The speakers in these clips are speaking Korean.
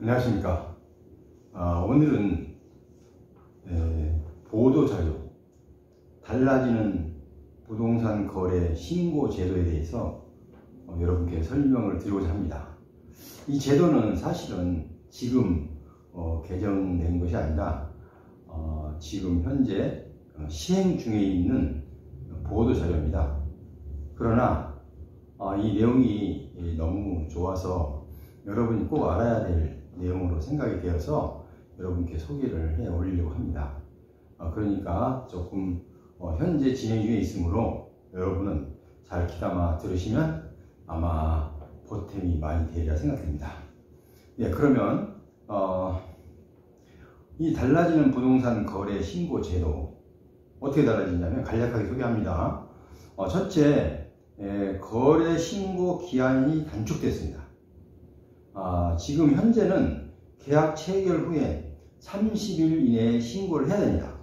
안녕하십니까. 오늘은 보도자료, 달라지는 부동산 거래 신고 제도에 대해서 여러분께 설명을 드리고자 합니다. 이 제도는 사실은 지금 개정된 것이 아니라 지금 현재 시행 중에 있는 보도자료입니다. 그러나 이 내용이 너무 좋아서 여러분이 꼭 알아야 될 내용으로 생각이 되어서 여러분께 소개를 해 올리려고 합니다. 그러니까 조금 현재 진행 중에 있으므로 여러분은 잘 귀담아 들으시면 아마 보탬이 많이 되리라 생각됩니다. 네, 그러면 이 달라지는 부동산 거래 신고 제도 어떻게 달라지냐면 간략하게 소개합니다. 첫째, 거래 신고 기한이 단축됐습니다. 지금 현재는 계약 체결 후에 30일 이내에 신고를 해야 됩니다.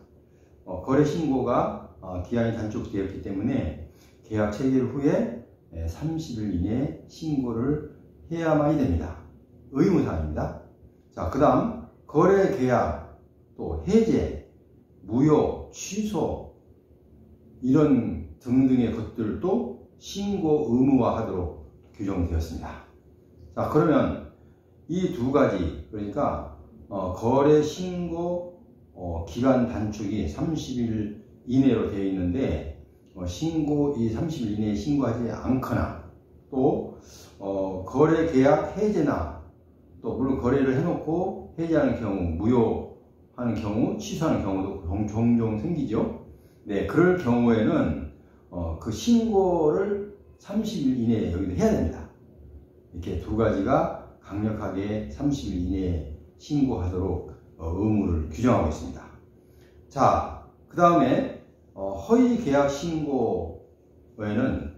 거래 신고가 기한이 단축되었기 때문에 계약 체결 후에 30일 이내에 신고를 해야만이 됩니다. 의무사항입니다. 자, 그 다음 거래 계약, 또 해제, 무효, 취소 이런 등등의 것들도 신고 의무화하도록 규정되었습니다. 자, 그러면 이 두 가지, 그러니까 거래 신고 기간 단축이 30일 이내로 되어 있는데 이 30일 이내에 신고하지 않거나 또 거래 계약 해제나 또 물론 거래를 해놓고 해제하는 경우, 무효하는 경우, 취소하는 경우도 종종 생기죠. 네, 그럴 경우에는 그 신고를 30일 이내에 여기도 해야 됩니다. 이렇게 두 가지가 강력하게 30일 이내에 신고하도록 의무를 규정하고 있습니다. 자, 그 다음에 허위 계약 신고에는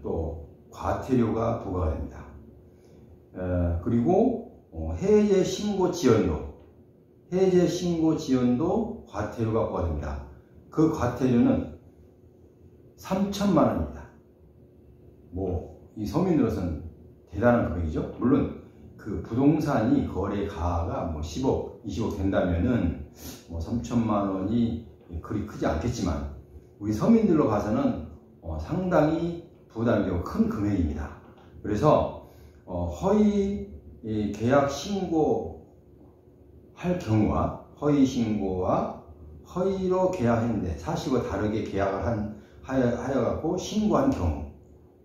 또 과태료가 부과가 됩니다. 그리고 해제 신고 지연도 과태료가 부과됩니다. 그 과태료는 3천만 원입니다. 이 서민으로서는 대단한 금액이죠. 물론 그 부동산이 거래가가 10억, 20억 된다면은 3천만 원이 그리 크지 않겠지만 우리 서민들로 봐서는 상당히 부담이 되고 큰 금액입니다. 그래서 허위 계약 신고 할 경우와 허위 신고와 허위로 계약했는데 사실과 다르게 계약을 하여 갖고 신고한 경우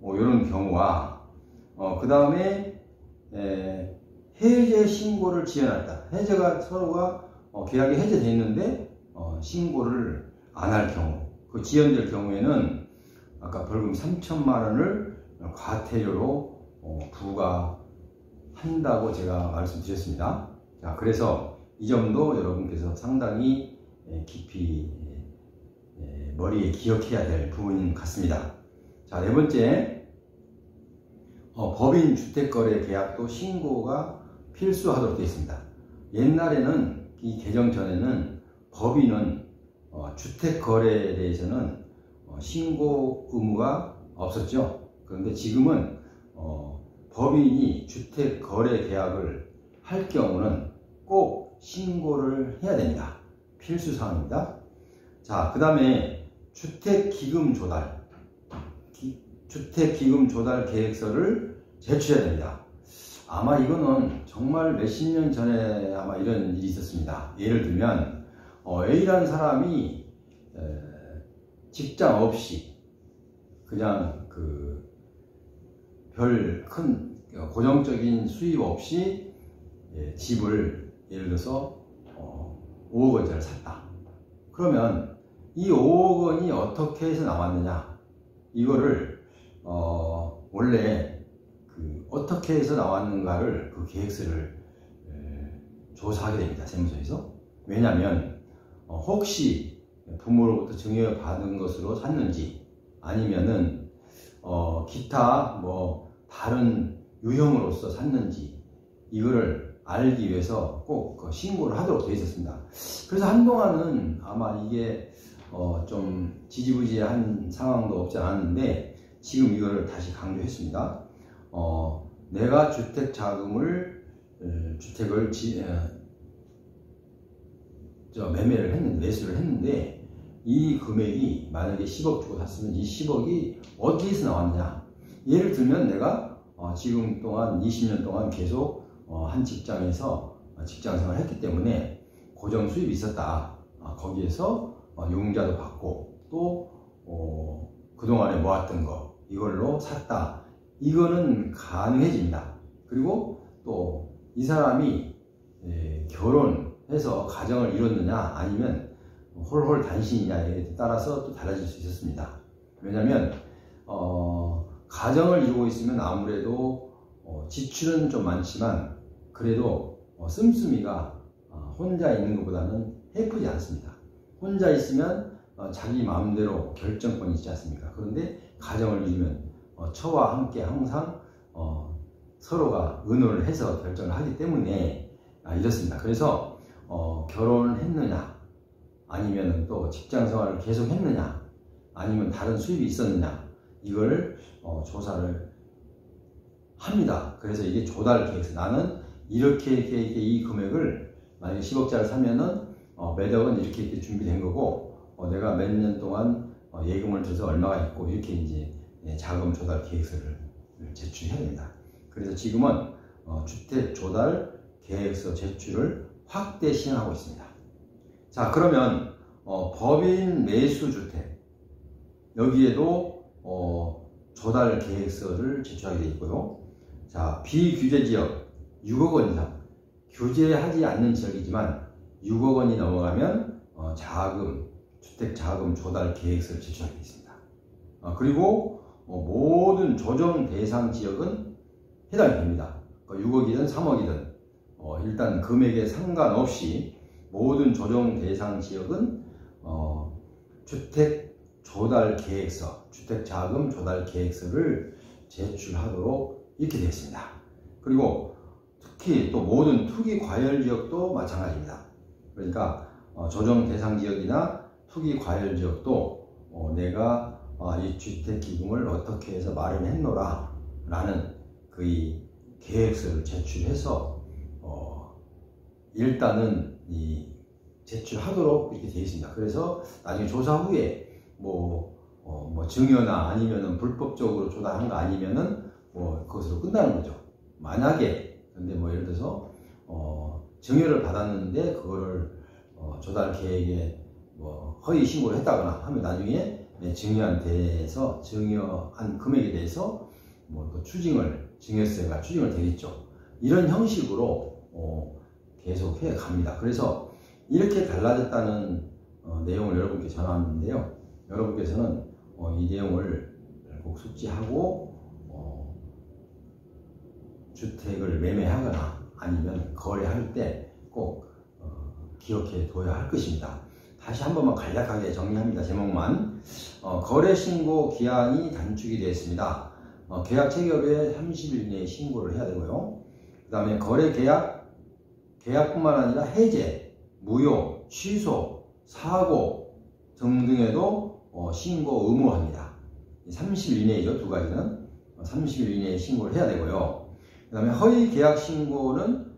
이런 경우와 그 다음에 해제 신고를 지연했다. 해제가 서로가 계약이 해제되어 있는데 신고를 안 할 경우, 그 지연될 경우에는 아까 벌금 3천만 원을 과태료로 부과한다고 제가 말씀드렸습니다. 자, 그래서 이 점도 여러분께서 상당히 깊이 머리에 기억해야 될 부분인 것 같습니다. 자, 네 번째, 법인 주택거래 계약도 신고가 필수하도록 되어 있습니다. 옛날에는 이 개정 전에는 법인은 주택거래에 대해서는 신고 의무가 없었죠. 그런데 지금은 법인이 주택거래 계약을 할 경우는 꼭 신고를 해야 됩니다. 필수사항입니다. 자, 그 다음에 주택기금 조달 계획서를 제출해야 됩니다. 아마 이거는 정말 몇십 년 전에 아마 이런 일이 있었습니다. 예를 들면 A라는 사람이 직장 없이 그냥 별 큰 고정적인 수입 없이 집을 예를 들어서 5억 원짜리를 샀다. 그러면 이 5억 원이 어떻게 해서 나왔느냐, 이거를 원래 어떻게 해서 나왔는가를 그 계획서를 조사하게 됩니다. 세무서에서. 왜냐하면 혹시 부모로부터 증여받은 것으로 샀는지 아니면은 기타 다른 유형으로서 샀는지 이거를 알기 위해서 꼭 신고를 하도록 되어 있었습니다. 그래서 한동안은 아마 이게 좀 지지부지한 상황도 없지 않았는데 지금 이거를 다시 강조했습니다. 내가 주택자금을 주택을 매매를 했는데, 매수를 했는데, 이 금액이 만약에 10억 주고 샀으면 이 10억이 어디에서 나왔느냐? 예를 들면 내가 지금 동안 20년 동안 계속 한 직장에서 직장 생활을 했기 때문에 고정 수입이 있었다. 거기에서 융자도 받고 또 그동안에 모았던 거 이걸로 샀다. 이거는 가능해집니다. 그리고 또 이 사람이 결혼해서 가정을 이뤘느냐 아니면 홀홀 단신이냐에 따라서 또 달라질 수 있었습니다. 왜냐하면 가정을 이루고 있으면 아무래도 지출은 좀 많지만 그래도 씀씀이가 혼자 있는 것보다는 해프지 않습니다. 혼자 있으면 자기 마음대로 결정권이 있지 않습니까? 그런데 가정을 이루면 처와 함께 항상 서로가 의논을 해서 결정을 하기 때문에 이렇습니다. 그래서 결혼을 했느냐 아니면 또 직장 생활을 계속 했느냐 아니면 다른 수입이 있었느냐 이걸 조사를 합니다. 그래서 이게 조달 계획서, 나는 이렇게 이 금액을 만약에 10억짜리 사면은 몇 억은 이렇게 준비된 거고 내가 몇 년 동안 예금을 들어서 얼마가 있고 이렇게 이제 자금 조달 계획서를 제출해야 됩니다. 그래서 지금은 주택 조달 계획서 제출을 확대 시행하고 있습니다. 자, 그러면 법인 매수 주택 여기에도 조달 계획서를 제출하게 되어 있고요. 자, 비규제 지역 6억 원 이상, 규제하지 않는 지역이지만 6억 원이 넘어가면 주택 자금 조달 계획서를 제출하게 되어 있습니다. 그리고 모든 조정 대상 지역은 해당이 됩니다. 6억이든 3억이든 일단 금액에 상관없이 모든 조정 대상 지역은 주택 조달 계획서, 주택 자금 조달 계획서를 제출하도록 이렇게 되어 있습니다. 그리고 특히 또 모든 투기 과열 지역도 마찬가지입니다. 그러니까 조정 대상 지역이나 투기 과열 지역도 내가 이 주택 기금을 어떻게 해서 마련했노라 라는 그 계획서를 제출해서 일단은 제출하도록 이렇게 되어 있습니다. 그래서 나중에 조사 후에 증여나 아니면은 불법적으로 조달한 거 아니면은 그것으로 끝나는 거죠. 만약에 근데 예를 들어서 증여를 받았는데 그거를 조달 계획에 허위 신고를 했다거나 하면 나중에 증여한 금액에 대해서 또 증여세가 추징을 되겠죠. 이런 형식으로 계속 해 갑니다. 그래서 이렇게 달라졌다는 내용을 여러분께 전하는데요. 여러분께서는 이 내용을 꼭 숙지하고 주택을 매매하거나 아니면 거래할 때 꼭 기억해 둬야 할 것입니다. 다시 한 번만 간략하게 정리합니다. 제목만. 거래신고 기한이 단축이 되었습니다. 계약 체결에 30일 이내에 신고를 해야 되고요. 그 다음에 거래 계약뿐만 아니라 해제, 무효, 취소, 사고 등등에도 신고 의무화합니다. 30일 이내이죠. 두 가지는 30일 이내에 신고를 해야 되고요. 그 다음에 허위 계약 신고와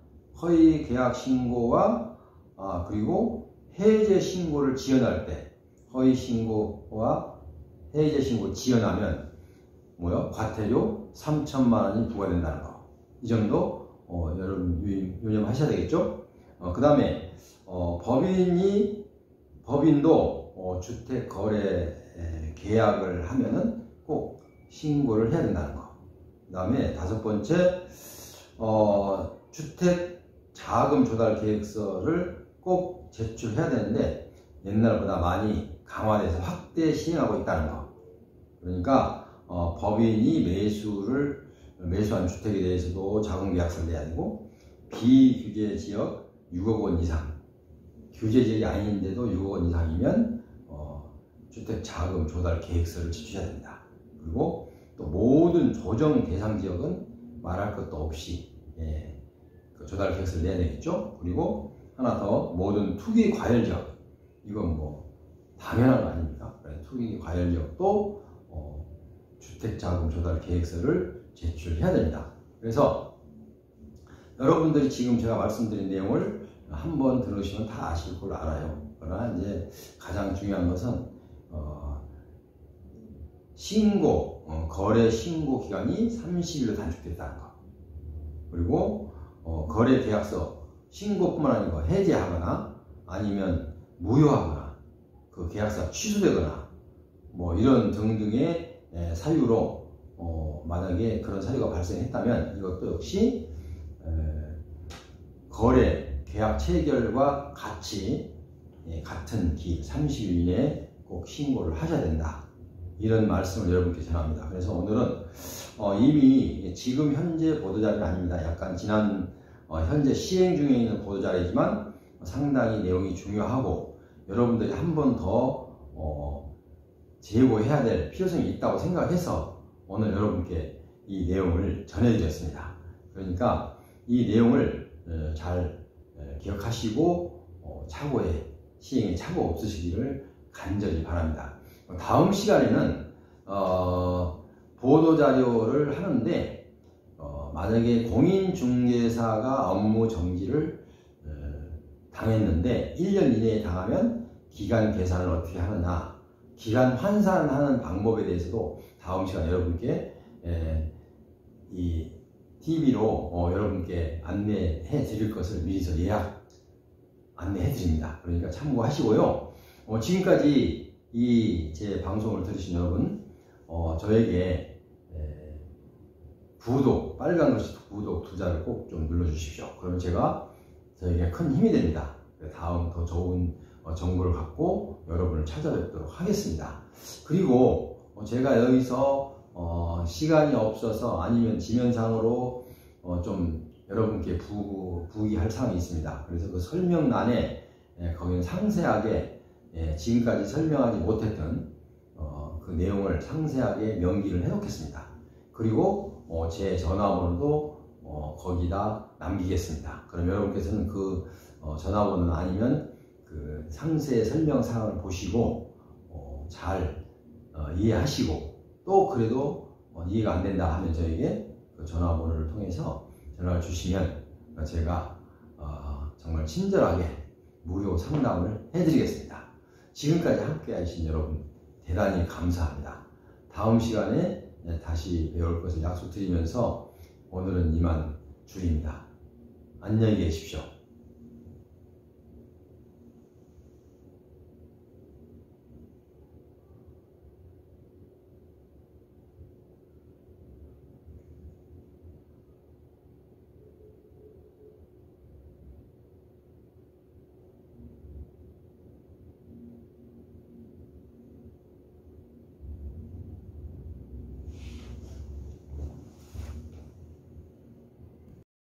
그리고 해제 신고를 지연할 때 허위 신고와 해제 신고 지연하면 과태료 3천만 원이 부과된다는 거. 이 점도 여러분 유념하셔야 되겠죠? 그 다음에 법인도 주택 거래 계약을 하면은 꼭 신고를 해야 된다는 거. 그 다음에 5번째, 주택 자금 조달 계획서를 꼭 제출해야 되는데 옛날보다 많이 강화돼서 확대 시행하고 있다는 거. 그러니까 법인이 매수한 주택에 대해서도 자금계약서를 내야 되고, 비규제 지역 6억 원 이상, 규제 지역이 아닌데도 6억 원 이상이면 주택 자금 조달 계획서를 제출해야 됩니다. 그리고 또 모든 조정 대상 지역은 말할 것도 없이 그 조달 계획서를 내야 되겠죠. 그리고 하나 더, 모든 투기 과열 지역, 이건 당연한 거 아닙니까? 투기 과열 지역도 주택 자금 조달 계획서를 제출해야 됩니다. 그래서 여러분들이 지금 제가 말씀드린 내용을 한번 들으시면 다 아실 걸로 알아요. 그러나 이제 가장 중요한 것은 거래 신고 기간이 30일로 단축됐다는 것. 그리고 거래 계약서 신고뿐만 아니고 해지하거나 아니면 무효하거나 그 계약서가 취소되거나 뭐 이런 등등의 사유로 만약에 그런 사유가 발생했다면 이것도 역시 거래 계약 체결과 같이 같은 기 30일 이내에 꼭 신고를 하셔야 된다. 이런 말씀을 여러분께 전합니다. 그래서 오늘은 이미 지금 현재 보도자료는 아닙니다. 약간 지난 현재 시행 중에 있는 보도자료이지만 상당히 내용이 중요하고 여러분들이 한 번 더 제고해야 될 필요성이 있다고 생각해서 오늘 여러분께 이 내용을 전해드렸습니다. 그러니까 이 내용을 잘 기억하시고 차고에 시행에 착오 없으시기를 간절히 바랍니다. 다음 시간에는 보도자료를 하는데 만약에 공인중개사가 업무 정지를 당했는데 1년 이내에 당하면 기간 계산을 어떻게 하느냐, 기간 환산하는 방법에 대해서도 다음 시간에 여러분께 이 TV로 여러분께 안내해 드릴 것을 미리서 예약 안내해 드립니다. 그러니까 참고하시고요. 지금까지 이 제 방송을 들으신 여러분, 저에게 구독, 빨간 글씨 구독 2자를 꼭 좀 눌러주십시오. 그러면 저에게 큰 힘이 됩니다. 다음 더 좋은 정보를 갖고 여러분을 찾아뵙도록 하겠습니다. 그리고 제가 여기서 시간이 없어서 아니면 지면상으로 좀 여러분께 부의할 사항이 있습니다. 그래서 그 설명란에 거기는 상세하게 지금까지 설명하지 못했던 그 내용을 상세하게 명기를 해 놓겠습니다. 그리고 제 전화번호도 거기다 남기겠습니다. 그럼 여러분께서는 그 전화번호는 아니면 그 상세 설명 사항을 보시고 잘 이해하시고 또 그래도 이해가 안 된다 하면 저에게 그 전화번호를 통해서 전화를 주시면 제가 정말 친절하게 무료 상담을 해드리겠습니다. 지금까지 함께 하신 여러분 대단히 감사합니다. 다음 시간에 다시 배울 것을 약속드리면서 오늘은 이만 줄입니다. 안녕히 계십시오.